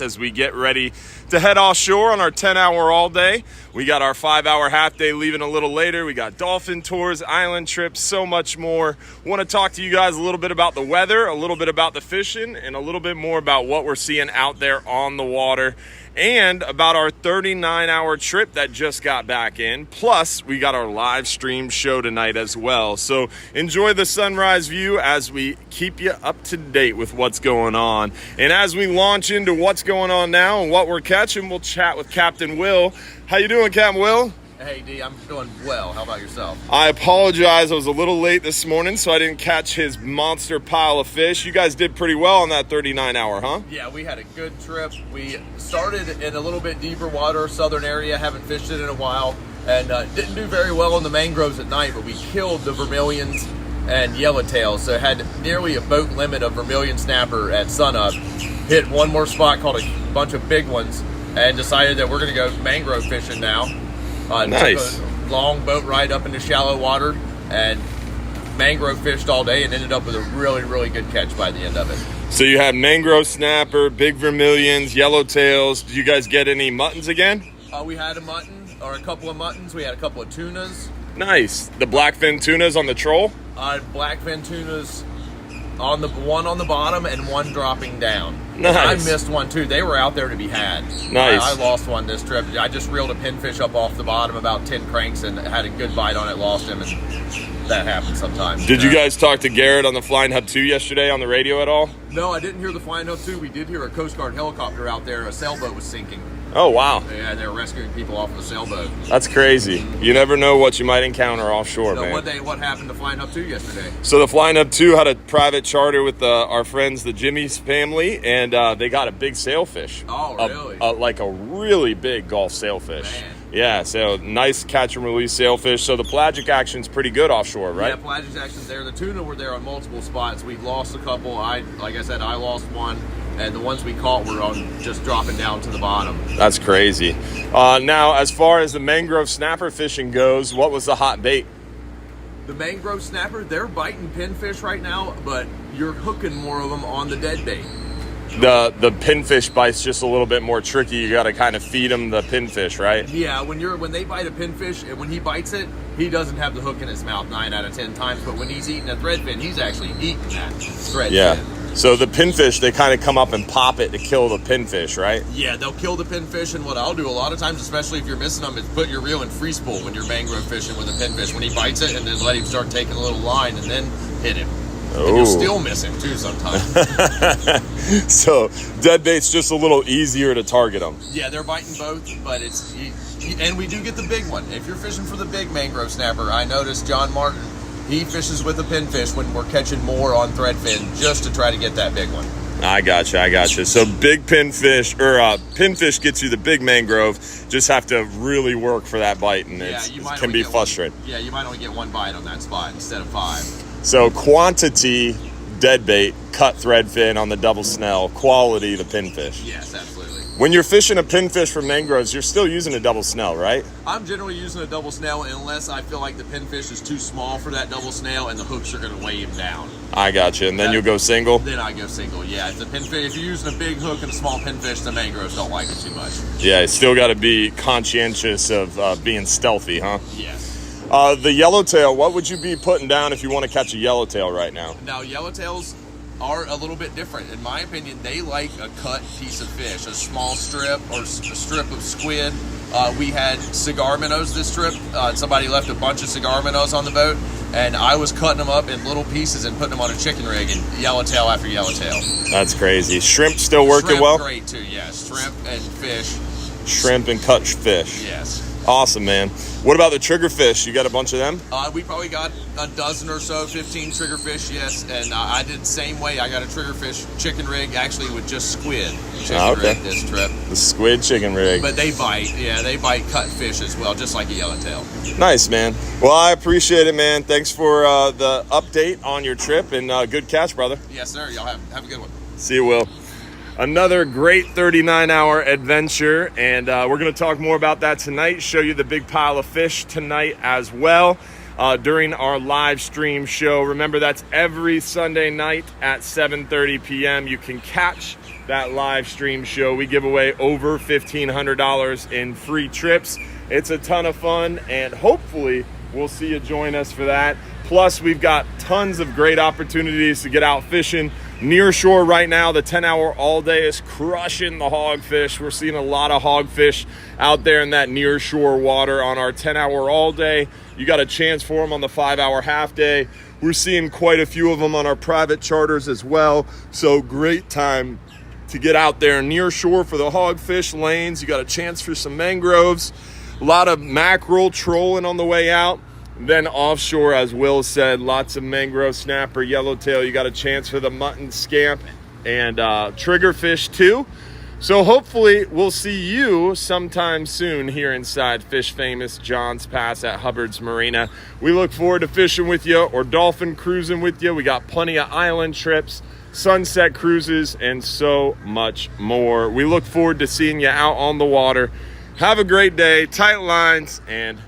as we get ready to head offshore on our 10-hour all day. We got our 5-hour half day leaving a little later. We got dolphin tours, island trips, so much more. Want to talk to you guys a little bit about the weather, a little bit about the fishing, and a little bit more about what we're seeing out there on the water, and about our 39-hour trip that just got back in. Plus, we got our live stream show tonight as well. So enjoy the sunrise view as we keep you up to date with what's going on. And as we launch into what's going on now and what we're catching, we'll chat with Captain Will. How you doing, Captain Will? Hey, D, I'm doing well. How about yourself? I apologize. I was a little late this morning, so I didn't catch his monster pile of fish. You guys did pretty well on that 39-hour, huh? Yeah, we had a good trip. We started in a little bit deeper water, southern area. Haven't fished it in a while. And didn't do very well in the mangroves at night, but we killed the vermilions and yellowtails. So had nearly a boat limit of vermilion snapper at sunup. Hit one more spot, caught a bunch of big ones, and decided that we're going to go mangrove fishing now. Nice. Took a long boat ride up into shallow water and mangrove fished all day and ended up with a really, really good catch by the end of it. So you had mangrove snapper, big vermilions, yellowtails. Did you guys get any muttons again? We had a mutton, or a couple of muttons. We had a couple of tunas. Nice. The blackfin tunas on the troll? Blackfin tunas on the one on the bottom and one dropping down. Nice. I missed one too. They were out there to be had. Nice. I lost one this trip. I just reeled a pinfish up off the bottom, about 10 cranks, and had a good bite on it, lost him, and that happens sometimes. Did you guys talk to Garrett on the Flying Hub 2 yesterday on the radio at all? No, I didn't hear the Flying Hub 2. We did hear a Coast Guard helicopter out there. A sailboat was sinking. Oh, wow. Yeah, they were rescuing people off of a sailboat. That's crazy. You never know what you might encounter offshore, man. What happened to Flying Hub 2 yesterday? So the Flying Hub 2 had a private charter with our friends, the Jimmy's family, and they got a big sailfish. Oh, really? Like a really big Gulf sailfish. Man. Yeah, so nice catch and release sailfish. So the pelagic action's pretty good offshore, right? Yeah, pelagic action's there. The tuna were there on multiple spots. We lost a couple. Like I said, I lost one. And the ones we caught were on just dropping down to the bottom. That's crazy. Now, as far as the mangrove snapper fishing goes, what was the hot bait? The mangrove snapper, they're biting pinfish right now, but you're hooking more of them on the dead bait. The pinfish bite's just a little bit more tricky. You got to kind of feed them the pinfish, right? Yeah, when they bite a pinfish, and when he bites it, he doesn't have the hook in his mouth 9 out of 10 times. But when he's eating a threadfin, he's actually eating that threadfin. Yeah. So the pinfish, they kind of come up and pop it to kill the pinfish, right? Yeah, they'll kill the pinfish, and what I'll do a lot of times, especially if you're missing them, is put your reel in free spool when you're mangrove fishing with a pinfish. When he bites it, and then let him start taking a little line, and then hit him. Oh. And you'll still miss him too sometimes. So dead bait's just a little easier to target them. Yeah, they're biting both, but and we do get the big one. If you're fishing for the big mangrove snapper, I noticed John Martin, he fishes with a pinfish when we're catching more on threadfin just to try to get that big one. I gotcha. So big pinfish, or pinfish gets you the big mangrove. Just have to really work for that bite, and it can be frustrating. Yeah, you might only get one bite on that spot instead of 5. So quantity, dead bait, cut threadfin on the double snell, quality, the pinfish. Yes, absolutely. When you're fishing a pinfish for mangroves, you're still using a double snell, right? I'm generally using a double snell unless I feel like the pinfish is too small for that double snell and the hooks are going to weigh him down. I gotcha. And then you'll go single? Then I go single, yeah. If you're using a big hook and a small pinfish, the mangroves don't like it too much. Yeah, you still got to be conscientious of being stealthy, huh? Yes. The yellowtail, what would you be putting down if you want to catch a yellowtail right now? Now, yellowtails are a little bit different. In my opinion, they like a cut piece of fish, a small strip or a strip of squid. We had cigar minnows this trip. Somebody left a bunch of cigar minnows on the boat, and I was cutting them up in little pieces and putting them on a chicken rig, and yellowtail after yellowtail. That's crazy. Shrimp still working well? Great too, yes. Shrimp and fish. Shrimp and cut fish. Yes. Awesome, man. What about the triggerfish? You got a bunch of them? We probably got a dozen or so, 15 triggerfish, yes. And I did the same way. I got a triggerfish chicken rig, actually with just squid chicken rig this trip. The squid chicken rig. But they bite, they bite cut fish as well, just like a yellowtail. Nice, man. Well, I appreciate it, man. Thanks for the update on your trip, and good catch, brother. Yes, sir. Y'all have a good one. See you, Will. Another great 39-hour adventure, and we're going to talk more about that tonight, show you the big pile of fish tonight as well during our live stream show. Remember, that's every Sunday night at 7:30 p.m. You can catch that live stream show. We give away over $1,500 in free trips. It's a ton of fun, and hopefully we'll see you join us for that. Plus, we've got tons of great opportunities to get out fishing. Near shore right now, the 10-hour all day is crushing the hogfish. We're seeing a lot of hogfish out there in that near shore water on our 10-hour all day. You got a chance for them on the 5-hour half day. We're seeing quite a few of them on our private charters as well. So great time to get out there near shore for the hogfish lanes. You got a chance for some mangroves, a lot of mackerel trolling on the way out. Then offshore, as Will said, lots of mangrove snapper, yellowtail. You got a chance for the mutton, scamp, and triggerfish too. So hopefully we'll see you sometime soon here inside Fish Famous John's Pass at Hubbard's Marina. We look forward to fishing with you or dolphin cruising with you. We got plenty of island trips, sunset cruises, and so much more. We look forward to seeing you out on the water. Have a great day, tight lines, and